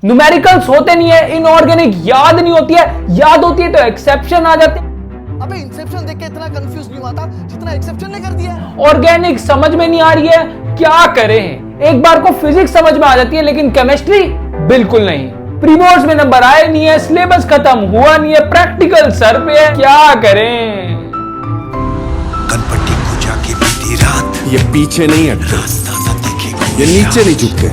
Numericals होते नहीं है, इनऑर्गेनिक याद नहीं होती है, याद होती है तो एक्सेप्शन आ जाते हैं। अबे इंसेप्शन देख के इतना कंफ्यूज नहीं हुआ था जितना एक्सेप्शन ने कर दिया है। ऑर्गेनिक समझ में नहीं आ रही है, क्या करें। एक बार को फिजिक्स समझ में आ जाती है लेकिन केमिस्ट्री बिल्कुल नहीं। प्री बोर्ड्स में नंबर आए नहीं है, सिलेबस खत्म हुआ नहीं है, प्रैक्टिकल सर पे है, क्या करें। कनपट्टी को जाके बीती रात ये पीछे नहीं हटते, ये नीचे नहीं झुकते,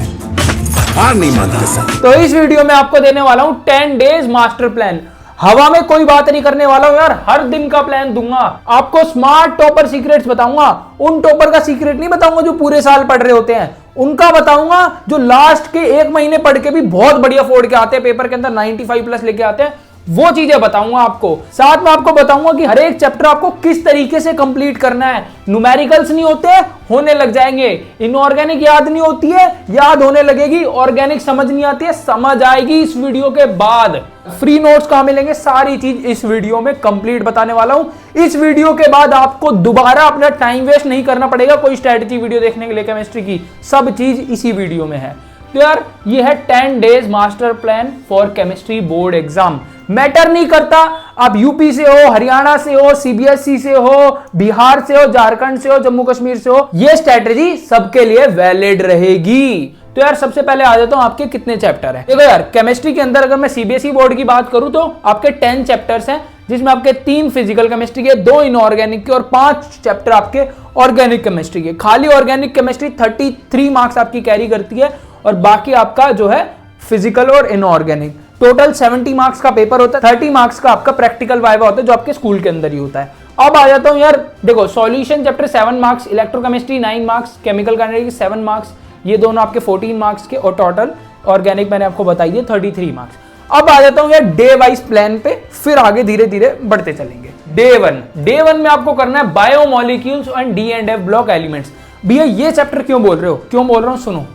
हार नहीं मानते सर। तो इस वीडियो में आपको देने वाला हूं 10 डेज मास्टर प्लान। हवा में कोई बात नहीं करने वाला हूं यार, हर दिन का प्लान दूंगा आपको। स्मार्ट टॉपर सीक्रेट्स बताऊंगा, उन टॉपर का सीक्रेट नहीं बताऊंगा जो पूरे साल पढ़ रहे होते हैं, उनका बताऊंगा जो लास्ट के 1 महीने पढ़ के भी बहुत बढ़िया फोड़ के आते हैं, पेपर के अंदर 95 प्लस लेके आते हैं। वो चीजें बताऊंगा आपको। साथ में आपको बताऊंगा कि हर एक चैप्टर आपको किस तरीके से कंप्लीट करना है। न्यूमेरिकल्स नहीं होते, होने लग जाएंगे। इनऑर्गेनिक याद नहीं होती है, याद होने लगेगी। ऑर्गेनिक समझ नहीं आती है, समझ आएगी इस वीडियो के बाद। फ्री नोट्स कहां मिलेंगे, सारी चीज इस वीडियो में कंप्लीट बताने वाला हूं। इस वीडियो के बाद आपको दोबारा अपना टाइम वेस्ट नहीं करना पड़ेगा कोई स्ट्रेटेजी वीडियो देखने के लिए केमिस्ट्री की। सब चीज इसी वीडियो में है। तो यार ये है 10 days master plan for chemistry board exam. Matter नहीं करता आप यूपी से हो, हरियाणा से हो, सीबीएसई से हो, बिहार से हो, झारखंड से हो, जम्मू कश्मीर से हो, ये स्ट्रेटेजी सबके लिए वैलिड रहेगी। तो यार सबसे पहले आ जाता हूं आपके कितने चैप्टर हैं। देखो यार केमिस्ट्री के अंदर अगर मैं सीबीएसई बोर्ड की बात करूं तो आपके 10 चैप्टर्स हैं, जिसमें आपके 3 फिजिकल केमिस्ट्री के, 2 इनऑर्गेनिक के और 5 चैप्टर आपके ऑर्गेनिक केमिस्ट्री के। खाली ऑर्गेनिक केमिस्ट्री 33 मार्क्स आपकी कैरी करती है और बाकी आपका जो है फिजिकल और इनऑर्गेनिक। टोटल 70 मार्क्स का पेपर होता है, 30 मार्क्स का आपका प्रैक्टिकल वाइवा होता है जो आपके स्कूल के अंदर ही होता है। अब आ जाता हूं यार, देखो solution chapter 7 marks, electrochemistry 9 marks, chemical kinetics 7 marks, ये दोनों आपके 14 मार्क्स के, और टोटल ऑर्गेनिक मैंने आपको बताई है 33 मार्क्स। अब आ जाता हूं यार डे वाइज प्लान पे, फिर आगे धीरे धीरे बढ़ते चलेंगे। डे वन में आपको करना है biomolecules and D and F block elements. भैया ये चैप्टर क्यों बोल रहे हो, क्यों बोल रहा हूं सुनो।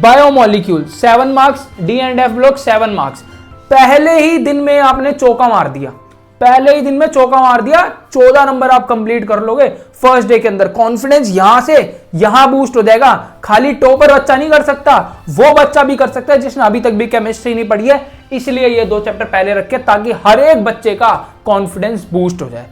Biomolecule 7 marks, D and F block 7 marks. पहले ही दिन में आपने चौका मार दिया, पहले ही दिन में चौका मार दिया, 14 नंबर आप कंप्लीट कर लोगे फर्स्ट डे के अंदर। कॉन्फिडेंस यहां से यहां बूस्ट हो जाएगा। खाली टॉपर बच्चा नहीं कर सकता, वो बच्चा भी कर सकता है जिसने अभी तक भी केमिस्ट्री नहीं पढ़ी है। इसलिए ये 2 चैप्टर पहले रखे ताकि हर एक बच्चे का कॉन्फिडेंस बूस्ट हो जाए।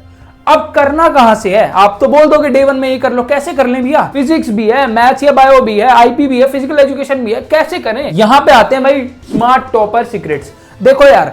अब करना कहां से है, आप तो बोल दोगे डे 1 में ये कर लो, कैसे कर लें भैया। फिजिक्स भी है, मैथ्स या बायो भी है, आईपी भी है, फिजिकल एजुकेशन भी है, कैसे करें। यहां पे आते हैं भाई स्मार्ट टॉपर सीक्रेट्स। देखो यार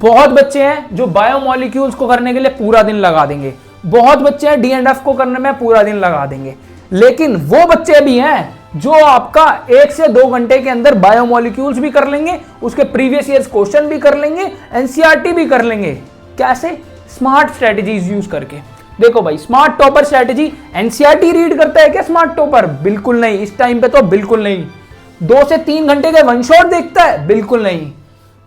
बहुत बच्चे हैं जो बायोमोलिक्यूल्स को करने के लिए पूरा दिन लगा देंगे, बहुत बच्चे हैं डीएनएफ को करने में पूरा दिन लगा देंगे, लेकिन वो बच्चे भी हैं जो आपका 1 से 2 घंटे के अंदर बायोमोलिक्यूल्स भी कर लेंगे, उसके प्रीवियस ईयर्स क्वेश्चन भी कर लेंगे, एनसीईआरटी भी कर लेंगे। कैसे, स्मार्ट स्ट्रेटेजीज यूज करके। देखो भाई smart topper strategy, NCERT read करता है क्या स्मार्ट टॉपर? बिल्कुल नहीं, इस टाइम पे तो बिल्कुल नहीं। 2 से 3 घंटे के वन शॉट देखता है? बिल्कुल नहीं।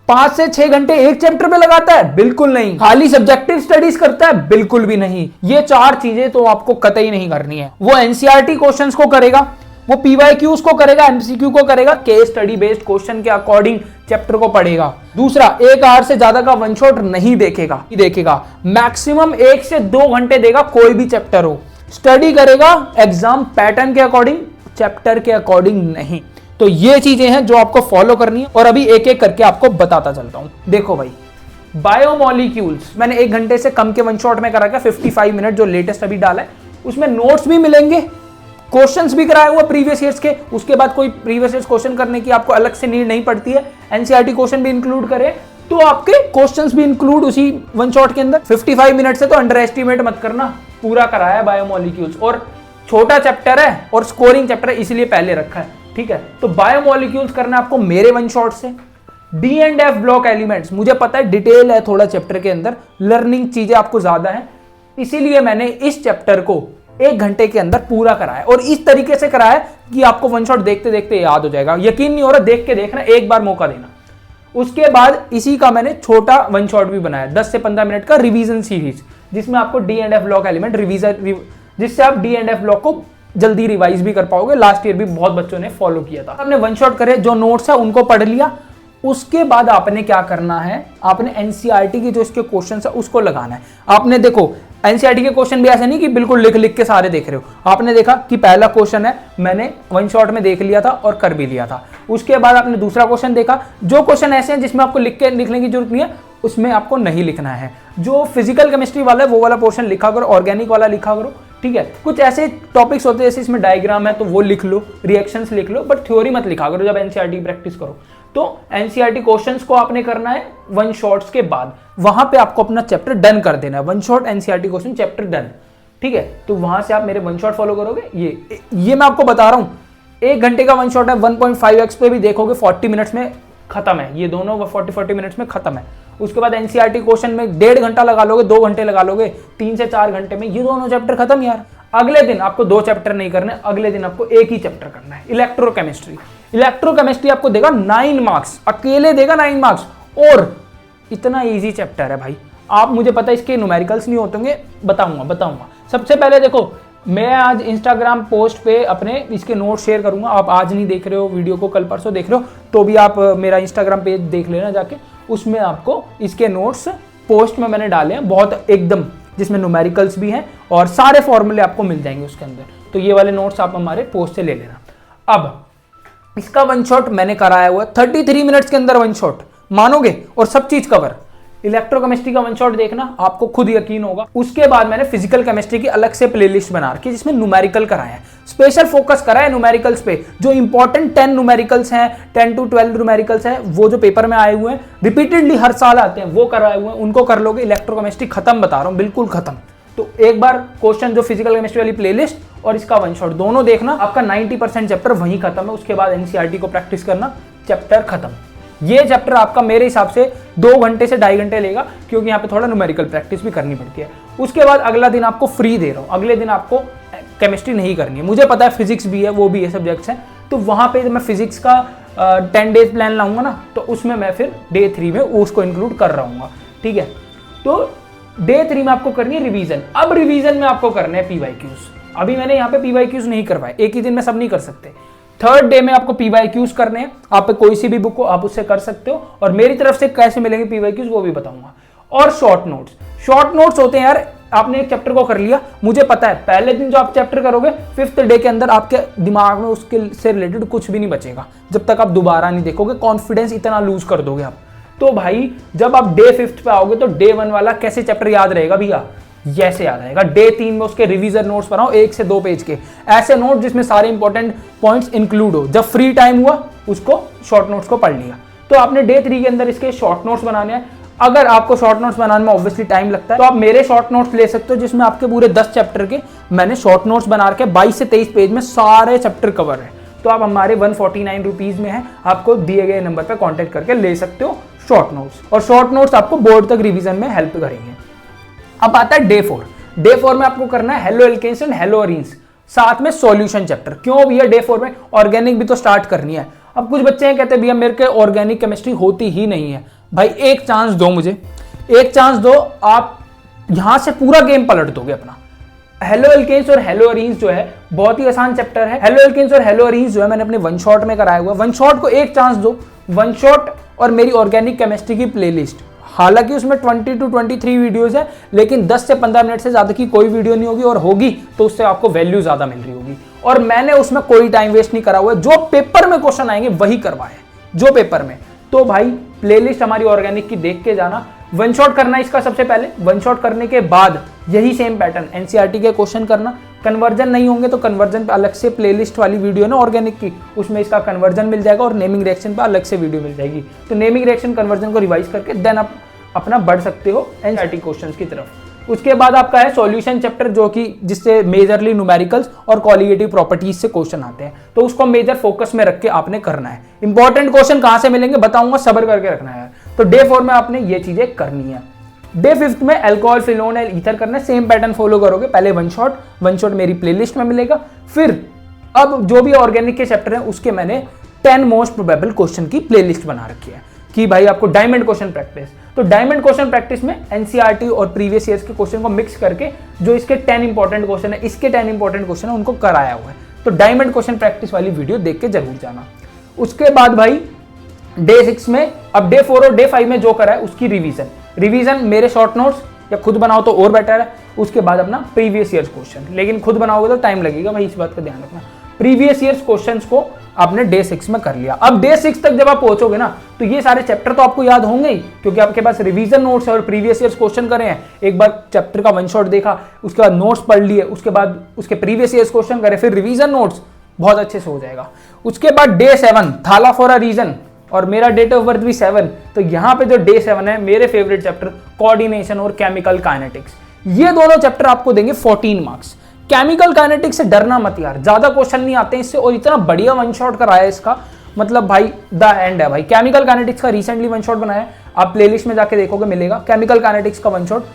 5 से 6 घंटे एक चैप्टर पे लगाता है? बिल्कुल नहीं। खाली सब्जेक्टिव स्टडीज करता है? बिल्कुल भी नहीं। ये 4 चीजें तो आपको कतई नहीं करनी है। वो एनसीईआरटी क्वेश्चंस को करेगा, वो पीवाईक्यूज को करेगा, एमसीक्यू को करेगा, केस स्टडी बेस्ड क्वेश्चन के अकॉर्डिंग चैप्टर को पढ़ेगा। दूसरा, 1 आवर से ज्यादा का वन शॉट नहीं देखेगा, मैक्सिमम 1 से 2 घंटे देगा कोई भी चैप्टर हो। स्टडी करेगा एग्जाम पैटर्न के अकॉर्डिंग, चैप्टर के अकॉर्डिंग नहीं। तो ये चीजें हैं जो आपको फॉलो करनी है और अभी एक एक करके आपको बताता चलता हूं। देखो भाई बायोमोलिक्यूल्स मैंने 1 घंटे से कम के वन शॉट में करा, 55 मिनट जो लेटेस्ट अभी डाला है, उसमें नोट्स भी मिलेंगे, क्वेश्चंस भी कराए हुए प्रीवियस ईयर्स के। उसके बाद कोई प्रीवियस ईयर्स क्वेश्चन करने की आपको अलग से नीड नहीं पड़ती है। एनसीईआरटी क्वेश्चन भी इंक्लूड करे तो आपके क्वेश्चंस भी इंक्लूड उसी वन शॉट के अंदर। 55 मिनट से तो अंडर एस्टिमेट मत करना, पूरा कराया है बायोमोलिक्यूल्स। और छोटा चैप्टर है और स्कोरिंग चैप्टर है, इसलिए पहले रखा है, ठीक है। तो बायोमोलिक्यूल्स करना आपको मेरे वन शॉट से। D and F block elements, मुझे पता है डिटेल है थोड़ा चैप्टर के अंदर, लर्निंग चीजें आपको ज्यादा है, इसीलिए मैंने इस चैप्टर को 1 घंटे के अंदर पूरा कराया और इस तरीके से कराया कि आपको वन शॉट देखते देखते याद हो जाएगा। यकीन नहीं हो रहा, देख के देखना, एक बार मौका देना। उसके बाद इसी का मैंने छोटा वन शॉट भी बनाया 10 से 15 मिनट का रिवीजन सीरीज, जिसमें आपको D and F block element revision, जिससे आप डी एंड एफ ब्लॉक को जल्दी रिवाइज भी कर पाओगे। लास्ट ईयर भी बहुत बच्चों ने फॉलो किया था। आपने वन शॉट करे, जो नोट्स है उनको पढ़ लिया। उसके बाद आपने क्या करना है, आपने एनसीईआरटी की जो इसके क्वेश्चन है उसको लगाना है। आपने देखो एनसीईआरटी के क्वेश्चन भी ऐसे नहीं कि बिल्कुल लिख लिख के सारे देख रहे हो। आपने देखा कि पहला क्वेश्चन है मैंने वन शॉट में देख लिया था और कर भी लिया था। उसके बाद आपने दूसरा क्वेश्चन देखा। जो क्वेश्चन ऐसे हैं जिसमें आपको लिखने की जरूरत नहीं है, उसमें आपको नहीं लिखना है। जो फिजिकल केमिस्ट्री वाला है वो वाला पोर्शन लिखा करो, ऑर्गेनिक वाला लिखा करो, ठीक है। कुछ ऐसे टॉपिक्स होते हैं जैसे इसमें डायग्राम है तो वो लिख लो, रिएक्शंस लिख लो, बट थ्योरी मत लिखा करो जब एनसीईआरटी प्रैक्टिस करो। तो एनसीईआरटी क्वेश्चंस को आपने करना है वन शॉट्स के बाद, वहां पे आपको अपना चैप्टर डन कर देना है। One shot NCERT question chapter done, ठीक है। तो वहां से आप मेरे वन शॉट फॉलो करोगे। ये मैं आपको बता रहा हूं, 1 घंटे का वन शॉट है, 1.5x पे भी देखोगे 40 मिनट्स में खत्म है। ये दोनों 40 मिनट्स में खत्म है। उसके बाद एनसीईआरटी क्वेश्चन में 1.5 घंटा लगा लोगे, 2 घंटे लगा लोगे, 3 से 4 घंटे में ये दोनों चैप्टर खत्म यार। अगले दिन आपको 2 चैप्टर नहीं करने, अगले दिन आपको एक ही चैप्टर करना है, इलेक्ट्रोकेमिस्ट्री। इलेक्ट्रोकेमिस्ट्री आपको देगा 9 मार्क्स, अकेले देगा 9 मार्क्स, और इतना इजी चैप्टर है भाई। आप, मुझे पता है इसके न्यूमेरिकल्स नहीं होते, बताऊंगा। सबसे पहले देखो, मैं आज इंस्टाग्राम पोस्ट पे अपने इसके नोट शेयर करूंगा। आप आज नहीं देख रहे हो वीडियो को, कल परसों देख रहे हो तो भी आप मेरा इंस्टाग्राम पेज देख लेना जाके, उसमें आपको इसके नोट्स पोस्ट में मैंने डाले हैं, बहुत एकदम, जिसमें न्यूमेरिकल्स भी हैं और सारे फॉर्मूले आपको मिल जाएंगे उसके अंदर। तो ये वाले नोट्स आप हमारे पोस्ट से ले लेना। अब इसका वन शॉट मैंने कराया हुआ 33 मिनट्स के अंदर वन शॉट, मानोगे, और सब चीज कवर। इलेक्ट्रोकेमिस्ट्री का वन शॉट देखना, आपको खुद यकीन होगा। उसके बाद मैंने फिजिकल केमिस्ट्री की अलग से प्लेलिस्ट बना रखी है जिसमें न्यूमेरिकल कराया है, स्पेशल फोकस करा है न्यूमेरिकल्स पे। जो इंपॉर्टेंट 10 न्यूमेरिकल्स हैं, 10 to 12 न्यूमेरिकल्स हैं, वो जो पेपर में आए हुए हैं, रिपीटेडली हर साल आते हैं, वो कराए हुए हैं, उनको कर लोगे। इलेक्ट्रोकेमिस्ट्री खत्म, बता रहा हूँ, बिल्कुल खत्म। तो एक बार क्वेश्चन जो फिजिकल केमिस्ट्री वाली प्लेलिस्ट और इसका वन शॉट दोनों देखना, आपका 90% चैप्टर वहीं खत्म है। उसके बाद एनसीईआरटी को प्रैक्टिस करना, चैप्टर खत्म। ये चैप्टर आपका मेरे हिसाब से 2 घंटे से 2.5 घंटे लेगा, क्योंकि यहाँ पे थोड़ा न्यूमेरिकल प्रैक्टिस भी करनी पड़ती है। उसके बाद अगला दिन आपको फ्री दे रहा हूँ, अगले दिन आपको केमिस्ट्री नहीं करनी है। मुझे पता है फिजिक्स भी है, वो भी ये सब्जेक्ट्स हैं, तो वहाँ पे मैं फिजिक्स का 10 डेज प्लान लाऊंगा ना, तो उसमें मैं फिर डे 3 में उसको इंक्लूड कर रहूँगा, ठीक है। तो डे 3 में आपको करनी है रिवीजन। अब रिवीजन में आपको करने हैं पीवाईक्यूज। अभी मैंने यहाँ पे पीवाईक्यूज नहीं करवाए, एक ही दिन में सब नहीं कर सकते। 3rd डे में आपको पीवाईक्यूज करने हैं। आप पे कोई सी भी बुक हो आप उससे कर सकते हो, और मेरी तरफ से कैसे मिलेंगे पीवाईक्यूज वो भी बताऊंगा। और शॉर्ट नोट्स होते हैं यार, आपने एक चैप्टर को कर लिया, मुझे पता है पहले दिन जो आप चैप्टर करोगे 5th डे के अंदर आपके दिमाग में उसके से रिलेटेड कुछ भी नहीं बचेगा, जब तक आप दोबारा नहीं देखोगे। कॉन्फिडेंस इतना लूज कर दोगे आप। तो भाई जब आप डे 5th पे आओगे तो डे 1 वाला कैसे चैप्टर याद रहेगा भैया, ऐसे याद आएगा। डे 3 में उसके रिवीजन नोट्स बनाओ 1 से 2 पेज के, ऐसे नोट जिसमें सारे इंपॉर्टेंट पॉइंट्स इंक्लूड हो। जब फ्री टाइम हुआ उसको शॉर्ट नोट्स को पढ़ लिया। तो आपने डे 3 के अंदर इसके शॉर्ट नोट्स बनाने हैं। अगर आपको शॉर्ट नोट्स बनाने में ऑब्वियसली टाइम लगता है तो आप मेरे शॉर्ट नोट्स ले सकते हो, जिसमें आपके पूरे 10 चैप्टर के मैंने शॉर्ट नोट्स बना के 22 से 23 पेज में सारे चैप्टर कवर है। तो आप हमारे 149 रुपीज में है, आपको दिए गए नंबर पर कॉन्टेक्ट करके ले सकते हो शॉर्ट नोट्स। और शॉर्ट नोट्स आपको बोर्ड तक रिवीजन में हेल्प करेंगे। अब आता है डे 4। डे 4 में आपको करना है haloalkanes and haloarenes, साथ में सॉल्यूशन चैप्टर। क्यों भैया डे 4 में ऑर्गेनिक भी तो स्टार्ट करनी है। अब कुछ बच्चे हैं कहते हैं भैया मेरे के ऑर्गेनिक केमिस्ट्री होती ही नहीं है। भाई एक चांस दो, मुझे एक चांस दो, आप यहां से पूरा गेम पलट दोगे अपना। हेलो एल्केन्स और हेलो अरीन्स जो है बहुत ही आसान चैप्टर है। हेलो एल्केन्स और हेलो अरीन्स जो है मैंने अपने वन शॉट में कराया हुआ। वन शॉट को एक चांस दो, वन शॉट और मेरी ऑर्गेनिक केमिस्ट्री की प्लेलिस्ट। हालांकि उसमें 20 to 23 वीडियोस है, लेकिन 10 से 15 मिनट से ज्यादा की कोई वीडियो नहीं होगी, और होगी तो उससे आपको वैल्यू ज्यादा मिल रही होगी। और मैंने उसमें कोई टाइम वेस्ट नहीं करा हुआ है, जो पेपर में क्वेश्चन आएंगे वही करवाए, जो पेपर में। तो भाई प्लेलिस्ट हमारी ऑर्गेनिक की देख के जाना। वन शॉट करना इसका सबसे पहले, वन शॉट करने के बाद यही सेम पैटर्न एनसीईआरटी के क्वेश्चन करना। कन्वर्जन नहीं होंगे तो कन्वर्जन पे अलग से प्लेलिस्ट वाली वीडियो ना ऑर्गेनिक की, उसमें इसका कन्वर्जन मिल जाएगा, और नेमिंग रिएक्शन पे अलग से वीडियो मिल जाएगी। तो नेमिंग रिएक्शन कन्वर्जन को रिवाइज करके देन आप अपना बढ़ सकते हो एनसीईआरटी क्वेश्चंस की तरफ। उसके बाद आपका है सॉल्यूशन चैप्टर, जो कि जिससे मेजरली न्यूमेरिकल्स और क्वालिटेटिव प्रॉपर्टीज से क्वेश्चन आते हैं। तो उसको मेजर फोकस में रख के आपने करना है। इंपॉर्टेंट क्वेश्चन कहां से मिलेंगे बताऊंगा, सब्र करके रखना है। तो डे 4 में आपने ये चीजें करनी है। डे 5 में अल्कोहल, फिनोल एंड ईथर करना है। सेम पैटर्न फॉलो करोगे। पहले वन शॉट मेरी प्लेलिस्ट में मिलेगा। फिर अब जो भी ऑर्गेनिक के चैप्टर हैं उसके मैंने 10 मोस्ट प्रोबेबल क्वेश्चन की प्लेलिस्ट बना रखी है कि भाई आपको डायमंड क्वेश्चन प्रैक्टिस। तो डायमंड क्वेश्चन प्रैक्टिस में एनसीईआरटी और प्रीवियस ईयर्स के क्वेश्चन को मिक्स करके जो इसके 10 इंपॉर्टेंट क्वेश्चन है, इसके 10 इंपॉर्टेंट क्वेश्चन है, उनको कराया हुआ है। तो डायमंड क्वेश्चन प्रैक्टिस वाली वीडियो देख के जरूर जाना। उसके बाद भाई डे 6 में, अब डे 4 और डे 5 में जो करा है उसकी रिवीजन मेरे शॉर्ट नोट्स या खुद बनाओ तो और बेटर है। उसके बाद अपना प्रीवियस ईयर्स क्वेश्चन, लेकिन खुद बनाओगे तो टाइम लगेगा भाई, इस बात का ध्यान रखना। प्रीवियस ईयर्स क्वेश्चंस को आपने डे 6 में कर लिया। अब डे 6 तक जब आप पहुंचोगे ना तो ये सारे चैप्टर तो आपको याद होंगे ही, क्योंकि आपके पास रिवीजन नोट्स और प्रीवियस ईयर्स क्वेश्चन करे हैं। एक बार चैप्टर का वन शॉट देखा, उसके बाद नोट्स पढ़ लिए, उसके बाद उसके प्रीवियस ईयर्स क्वेश्चन करे, फिर रिवीजन नोट्स, बहुत अच्छे से हो जाएगा। उसके बाद डे 7 थाला फॉर अ रीजन, और मेरा डेट ऑफ बर्थ भी 7, तो यहाँ पे जो डे 7 है मेरे फेवरेट चैप्टर कोऑर्डिनेशन और केमिकल काइनेटिक्स, ये दोनों चैप्टर आपको देंगे 14 मार्क्स। केमिकल काइनेटिक्स से डरना मत यार, ज्यादा क्वेश्चन नहीं आते हैं इससे, और इतना बढ़िया वन शॉट कराया है इसका, मतलब भाई द एंड है भाई। केमिकल काइनेटिक्स का रिसेंटली वन शॉट बनाया है, आप प्लेलिस्ट में जाके देखोगे मिलेगा। केमिकल काइनेटिक्स का वन शॉट,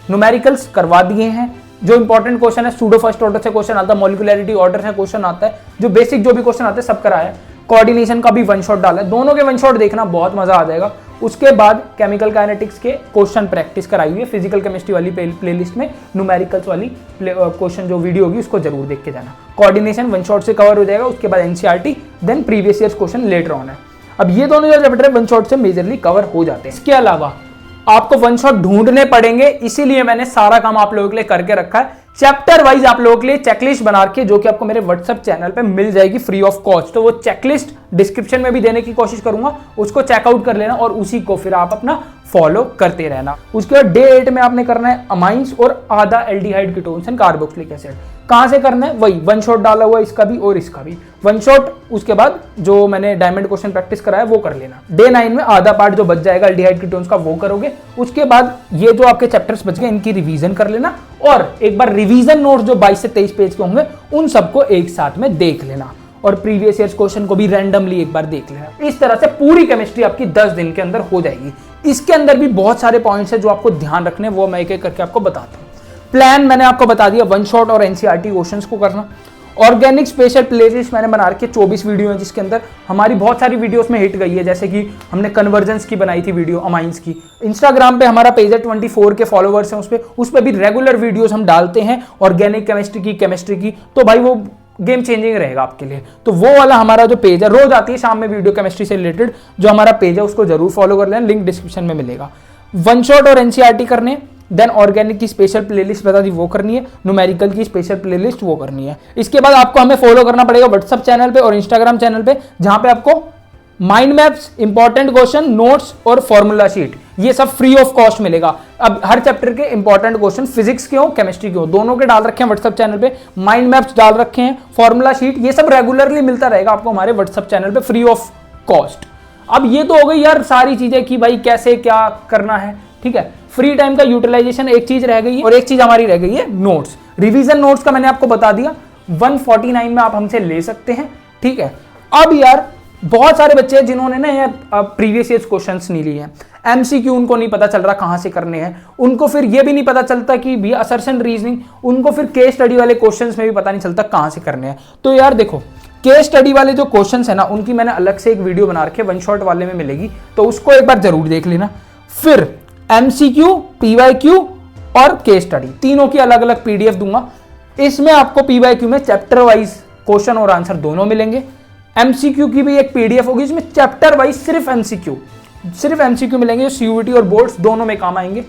न्यूमेरिकल्स करवा दिए हैं, जो इंपॉर्टेंट क्वेश्चन है सूडो फर्स्ट ऑर्डर से क्वेश्चन आता है, मॉलिक्यूलरिटी ऑर्डर से क्वेश्चन आता है, जो बेसिक जो भी क्वेश्चन आते हैं सब कराया है। कोऑर्डिनेशन का भी वन शॉट डाला है, दोनों के वन शॉट देखना बहुत मजा आ जाएगा। उसके बाद केमिकल काइनेटिक्स के क्वेश्चन प्रैक्टिस कराई हुई है फिजिकल केमिस्ट्री वाली प्लेलिस्ट में, न्यूमेरिकल्स वाली क्वेश्चन जो वीडियो होगी उसको जरूर देख के जाना। कोऑर्डिनेशन वन शॉट से कवर हो जाएगा, उसके बाद NCERT, then previous years question later on है। अब ये दोनों जो चैप्टर वन शॉट से मेजरली कवर हो जाते हैं। इसके अलावा आपको वन शॉट ढूंढने पड़ेंगे, इसीलिए मैंने सारा काम आप लोगों के लिए करके रखा है। चैप्टर वाइज आप लोगों के लिए चेकलिस्ट बना के, जो कि आपको मेरे व्हाट्सएप चैनल पे मिल जाएगी फ्री ऑफ कॉस्ट। तो वो चेकलिस्ट डिस्क्रिप्शन में भी देने की कोशिश करूंगा, उसको चेकआउट कर लेना और उसी को फिर आप अपना फॉलो करते रहना। उसके बाद डे 8 में आपने करना है अमाइंस और आधा aldehyde ketones and carboxylic acid. कहां से करना है, वही वन शॉट डाला हुआ इसका भी और इसका भी वन शॉट। उसके बाद जो मैंने डायमंड क्वेश्चन प्रैक्टिस कराया वो कर लेना। डे 9 में आधा पार्ट जो बच जाएगा एल्डिहाइड कीटोन्स का वो करोगे। उसके बाद ये जो आपके चैप्टर्स बच गए इनकी रिवीजन कर लेना, और एक बार रिवीजन नोट्स जो 22 से 23 पेज के होंगे उन सबको एक साथ में देख लेना, और प्रीवियस ईयर्स क्वेश्चन को भी रैंडमली एक बार देख लेना। इस तरह से पूरी केमिस्ट्री आपकी 10 दिन के अंदर हो जाएगी। इसके अंदर भी बहुत सारे पॉइंट्स हैं जो आपको ध्यान रखने, वो मैं एक एक करके आपको बताता हूँ। प्लान मैंने आपको बता दिया, वन शॉट और एनसीईआरटी क्वेश्चंस को करना। ऑर्गेनिक स्पेशल प्लेलिस्ट मैंने बना रखी है, 24 वीडियो है जिसके अंदर हमारी बहुत सारी वीडियोस में हिट गई है, जैसे कि हमने कन्वर्जेंस की बनाई थी वीडियो, अमाइंस की। इंस्टाग्राम पे हमारा पेज है, 24 के फॉलोवर्स हैं उस पर भी रेगुलर वीडियोस हम डालते हैं ऑर्गेनिक केमिस्ट्री की, तो भाई वो गेम चेंजिंग रहेगा आपके लिए। तो वो वाला हमारा जो पेज है, रोज आती है शाम में वीडियो केमिस्ट्री से रिलेटेड, जो हमारा पेज है उसको जरूर फॉलो कर लें, लिंक डिस्क्रिप्शन में मिलेगा। वन शॉट और एनसीईआरटी करने, देन ऑर्गेनिक की स्पेशल प्लेलिस्ट बता दी वो करनी है, न्यूमेरिकल की स्पेशल प्लेलिस्ट वो करनी है। इसके बाद आपको हमें फॉलो करना पड़ेगा व्हाट्सएप चैनल पे और इंस्टाग्राम चैनल पे, जहां पे आपको mind maps, important question, notes और फॉर्मूला शीट ये सब फ्री ऑफ कॉस्ट मिलेगा। अब हर चैप्टर के इंपॉर्टेंट क्वेश्चन फिजिक्स के हो केमिस्ट्री के हो, दोनों के डाल रखे हैं व्हाट्सएप चैनल पे, माइंड मैप्स डाल रखे हैं, फॉर्मूला शीट, ये सब रेगुलरली मिलता रहेगा आपको हमारे व्हाट्सएप चैनल पे फ्री ऑफ कॉस्ट। अब ये तो हो गई यार सारी चीजें कि भाई कैसे क्या करना है, ठीक है। फ्री टाइम का यूटिलाइजेशन एक चीज रह गई है, और एक चीज हमारी रह गई है नोट्स। रिवीजन नोट्स का मैंने आपको बता दिया, 149 में आप हमसे ले सकते हैं, ठीक है। अब यार बहुत सारे बच्चे हैं जिन्होंने ना यार प्रीवियस ईयर्स क्वेश्चंस नहीं लिए हैं, एमसीक्यू उनको नहीं पता चल रहा कहां से करने हैं, उनको फिर ये भी नहीं पता चलता कि भी असर्शन रीजनिंग, उनको फिर केस स्टडी वाले क्वेश्चंस में भी पता नहीं चलता कहां से करने हैं। तो यार देखो, केस स्टडी वाले जो क्वेश्चंस है ना, उनकी मैंने अलग से एक वीडियो बना रखी है, वन शॉट वाले में मिलेगी, तो उसको एक बार जरूर देख लेना। फिर एमसीक्यू, पीवाईक्यू और केस स्टडी, तीनों की अलग अलग पीडीएफ दूंगा। इसमें आपको पीवाईक्यू में चैप्टर वाइज क्वेश्चन और आंसर दोनों मिलेंगे, एमसीक्यू की भी एक पीडीएफ होगी जिसमें चैप्टर वाइज सिर्फ एमसीक्यू मिलेंगे, जो सीयूईटी और बोर्ड्स दोनों में काम आएंगे,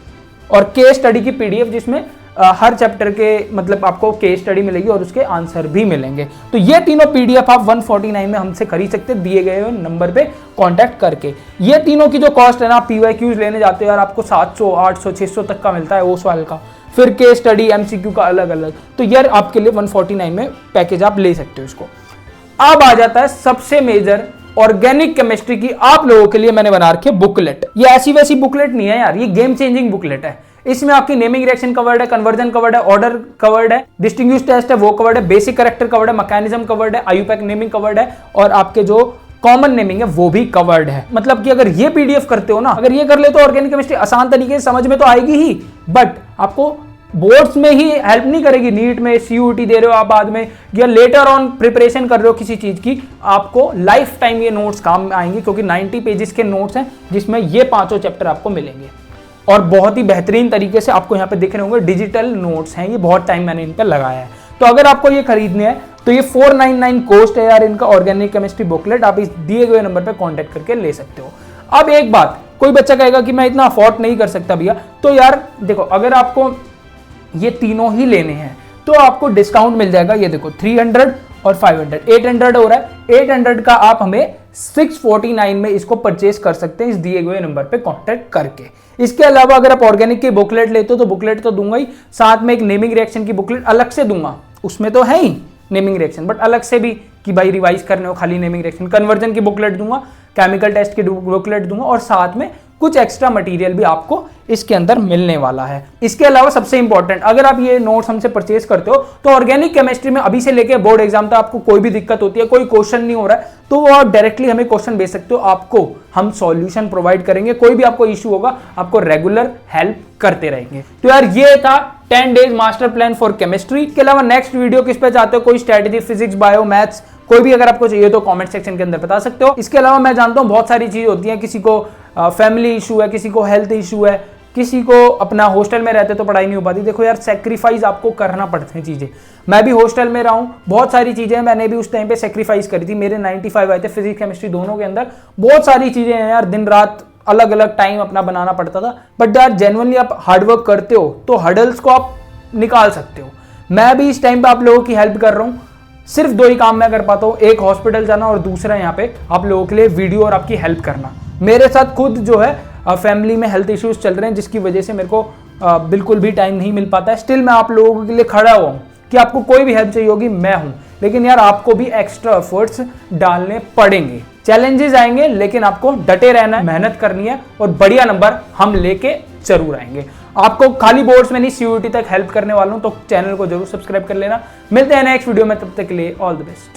और केस स्टडी की पीडीएफ जिसमें हर चैप्टर के मतलब आपको केस स्टडी मिलेगी और उसके आंसर भी मिलेंगे। तो ये तीनों पीडीएफ आप 149 में हमसे खरीद सकते हैं, दिए गए नंबर पे कांटेक्ट करके। ये तीनों की जो कॉस्ट है ना, पीवाईक्यूज लेने जाते हो यार आपको 700, 800, 600 तक का मिलता है वो सवाल का, फिर केस स्टडी, एमसीक्यू का अलग अलग। तो यार आपके लिए 149 में पैकेज आप ले सकते हो इसको। अब आ जाता है सबसे मेजर ऑर्गेनिक केमिस्ट्री की आप लोगों के लिए मैंने बना रखी है बुकलेट। ये ऐसी वैसी बुकलेट नहीं है यार, ये गेम चेंजिंग बुकलेट है। इसमें आपकी नेमिंग रिएक्शन कवर्ड है, कन्वर्जन कवर्ड है, ऑर्डर कवर्ड है, डिस्टिंग्विश टेस्ट है वो कवर्ड है, बेसिक कैरेक्टर कवर्ड है, मैकेनिज्म कवर्ड है, आईयूपैक नेमिंग कवर्ड है, और आपके जो कॉमन नेमिंग है वो भी कवर्ड है। मतलब कि अगर ये पीडीएफ करते हो ना, अगर ये कर ले तो ऑर्गेनिक केमिस्ट्री आसान तरीके से समझ में तो आएगी ही, बट आपको बोर्ड्स में ही हेल्प नहीं करेगी। नीट में सीयूटी दे रहे हो आप बाद में, या लेटर ऑन प्रिपरेशन कर रहे हो किसी चीज की, आपको लाइफ टाइम ये नोट्स काम आएंगे, क्योंकि 90 पेजेस के नोट्स हैं जिसमें ये पांचों चैप्टर आपको मिलेंगे, और बहुत ही बेहतरीन तरीके से आपको यहाँ पे दिख रहे होंगे डिजिटल नोट्स हैं। ये बहुत टाइम मैंने इन पर लगाया है। तो अगर आपको ये खरीदने हैं तो ये 499 कॉस्ट है यार इनका ऑर्गेनिक केमिस्ट्री बुकलेट, आप इस दिए गए नंबर पे कांटेक्ट करके ले सकते हो। अब एक बात, कोई बच्चा कहेगा कि मैं इतना अफोर्ड नहीं कर सकता भैया, तो यार देखो, अगर आपको ये तीनों ही लेने हैं तो आपको डिस्काउंट मिल जाएगा। ये देखो 300 और 500, 800 हो रहा है। 800 का आप हमें 649 में इसको परचेस कर सकते हैं इस दिए गए नंबर पे कांटेक्ट करके। इसके अलावा अगर आप ऑर्गेनिक की बुकलेट लेते हो तो बुकलेट तो दूंगा ही, साथ में एक नेमिंग रिएक्शन की बुकलेट अलग से दूंगा। उसमें तो है ही नेमिंग रिएक्शन, बट अलग से भी कि भाई रिवाइज करने हो खाली नेमिंग रिएक्शन, कन्वर्जन की बुकलेट दूंगा, केमिकल टेस्ट की बुकलेट दूंगा और साथ में कुछ एक्स्ट्रा मटेरियल भी आपको इसके अंदर मिलने वाला है। इसके अलावा सबसे इंपॉर्टेंट, अगर आप ये नोट्स हमसे परचेज करते हो तो ऑर्गेनिक केमिस्ट्री में अभी से लेके बोर्ड एग्जाम तक आपको कोई भी दिक्कत होती है, कोई क्वेश्चन नहीं हो रहा है, तो वो आप डायरेक्टली हमें क्वेश्चन भेज सकते हो, आपको हम सॉल्यूशन प्रोवाइड करेंगे। कोई भी आपको इश्यू होगा आपको रेगुलर हेल्प करते रहेंगे। तो यार ये था 10 days master plan for chemistry. इसके अलावा नेक्स्ट वीडियो किस पे चाहते हो, कोई स्ट्रेटेजी, फिजिक्स, बायो, मैथ्स, कोई भी अगर आपको चाहिए तो कमेंट सेक्शन के अंदर बता सकते हो। इसके अलावा मैं जानता हूँ बहुत सारी चीजें होती हैं, किसी को फैमिली इशू है, किसी को हेल्थ इशू है, किसी को अपना हॉस्टल में रहते तो पढ़ाई नहीं हो पाती। देखो यार सेक्रीफाइस आपको करना पड़ते हैं चीजें। मैं भी हॉस्टल में रहा हूँ, बहुत सारी चीजें मैंने भी उस टाइम पे सेक्रीफाइस करी थी। मेरे 95 आए थे फिजिक्स केमिस्ट्री दोनों के अंदर। बहुत सारी चीजें हैं यार, दिन रात अलग अलग टाइम अपना बनाना पड़ता था। बट यार जेन्युइनली आप हार्डवर्क करते हो तो हडल्स को आप निकाल सकते हो। मैं भी इस टाइम पे आप लोगों की हेल्प कर रहा हूँ। सिर्फ 2 ही काम मैं कर पाता हूँ, एक हॉस्पिटल जाना और दूसरा यहाँ पे आप लोगों के लिए वीडियो और आपकी हेल्प करना। मेरे साथ खुद जो है फैमिली में हेल्थ इश्यूज चल रहे हैं जिसकी वजह से मेरे को बिल्कुल भी टाइम नहीं मिल पाता है। स्टिल मैं आप लोगों के लिए खड़ा हुआ हूँ कि आपको कोई भी हेल्प चाहिए होगी मैं हूँ, लेकिन यार आपको भी एक्स्ट्रा एफर्ट्स डालने पड़ेंगे। चैलेंजेस आएंगे लेकिन आपको डटे रहना है, मेहनत करनी है और बढ़िया नंबर हम लेके जरूर आएंगे। आपको खाली बोर्ड्स में नहीं CUET तक हेल्प करने वाला हूं, तो चैनल को जरूर सब्सक्राइब कर लेना। मिलते हैं नेक्स्ट वीडियो में, तब तक के लिए ऑल द बेस्ट।